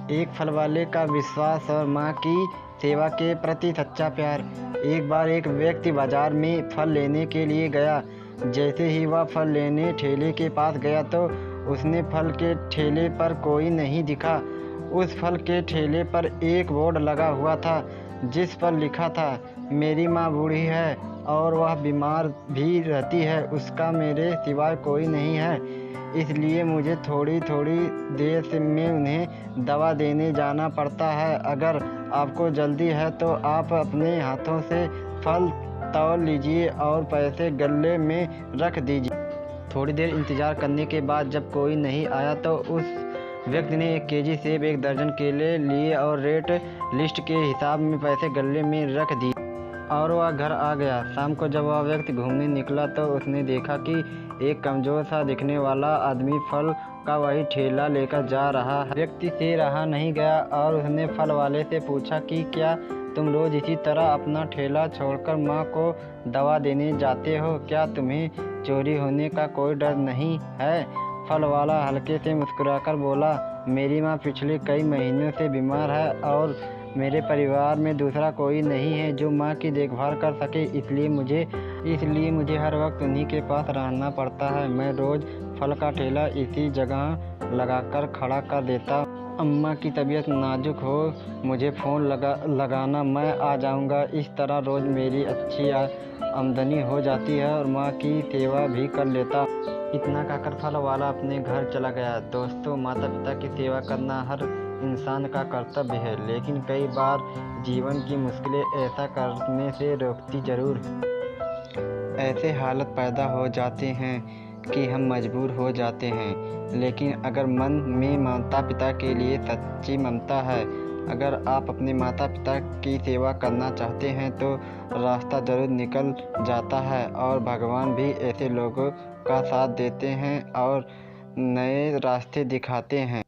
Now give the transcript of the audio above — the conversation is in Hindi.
एक फल वाले का विश्वास और माँ की सेवा के प्रति सच्चा प्यार। एक बार एक व्यक्ति बाजार में फल लेने के लिए गया। जैसे ही वह फल लेने ठेले के पास गया तो उसने फल के ठेले पर कोई नहीं दिखा। उस फल के ठेले पर एक बोर्ड लगा हुआ था जिस पर लिखा था, मेरी माँ बूढ़ी है और वह बीमार भी रहती है, उसका मेरे सिवाय कोई नहीं है, इसलिए मुझे थोड़ी थोड़ी देर से में उन्हें दवा देने जाना पड़ता है। अगर आपको जल्दी है तो आप अपने हाथों से फल तौल लीजिए और पैसे गल्ले में रख दीजिए। थोड़ी देर इंतज़ार करने के बाद जब कोई नहीं आया तो उस व्यक्ति ने 1 केजी सेब, 1 दर्जन केले लिए और रेट लिस्ट के हिसाब में पैसे गल्ले में रख दिए और वह घर आ गया। शाम को जब वह व्यक्ति घूमने निकला तो उसने देखा कि एक कमज़ोर सा दिखने वाला आदमी फल का वही ठेला लेकर जा रहा है। व्यक्ति से रहा नहीं गया और उसने फल वाले से पूछा कि क्या तुम रोज़ इसी तरह अपना ठेला छोड़कर माँ को दवा देने जाते हो? क्या तुम्हें चोरी होने का कोई डर नहीं है? फल वाला हल्के से मुस्कुराकर बोला, मेरी माँ पिछले कई महीनों से बीमार है और मेरे परिवार में दूसरा कोई नहीं है जो माँ की देखभाल कर सके, इसलिए मुझे हर वक्त उन्हीं के पास रहना पड़ता है। मैं रोज़ फल का ठेला इसी जगह लगाकर खड़ा कर देता। अम्मा की तबीयत नाजुक हो मुझे फ़ोन लगाना, मैं आ जाऊँगा। इस तरह रोज़ मेरी अच्छी आमदनी हो जाती है और माँ की सेवा भी कर लेता। इतना कहकर फल वाला अपने घर चला गया। दोस्तों, माता पिता की सेवा करना हर इंसान का कर्तव्य है, लेकिन कई बार जीवन की मुश्किलें ऐसा करने से रोकती ज़रूर हैं। ऐसे हालात पैदा हो जाते हैं कि हम मजबूर हो जाते हैं, लेकिन अगर मन में माता पिता के लिए सच्ची ममता है, अगर आप अपने माता पिता की सेवा करना चाहते हैं तो रास्ता ज़रूर निकल जाता है और भगवान भी ऐसे लोगों का साथ देते हैं और नए रास्ते दिखाते हैं।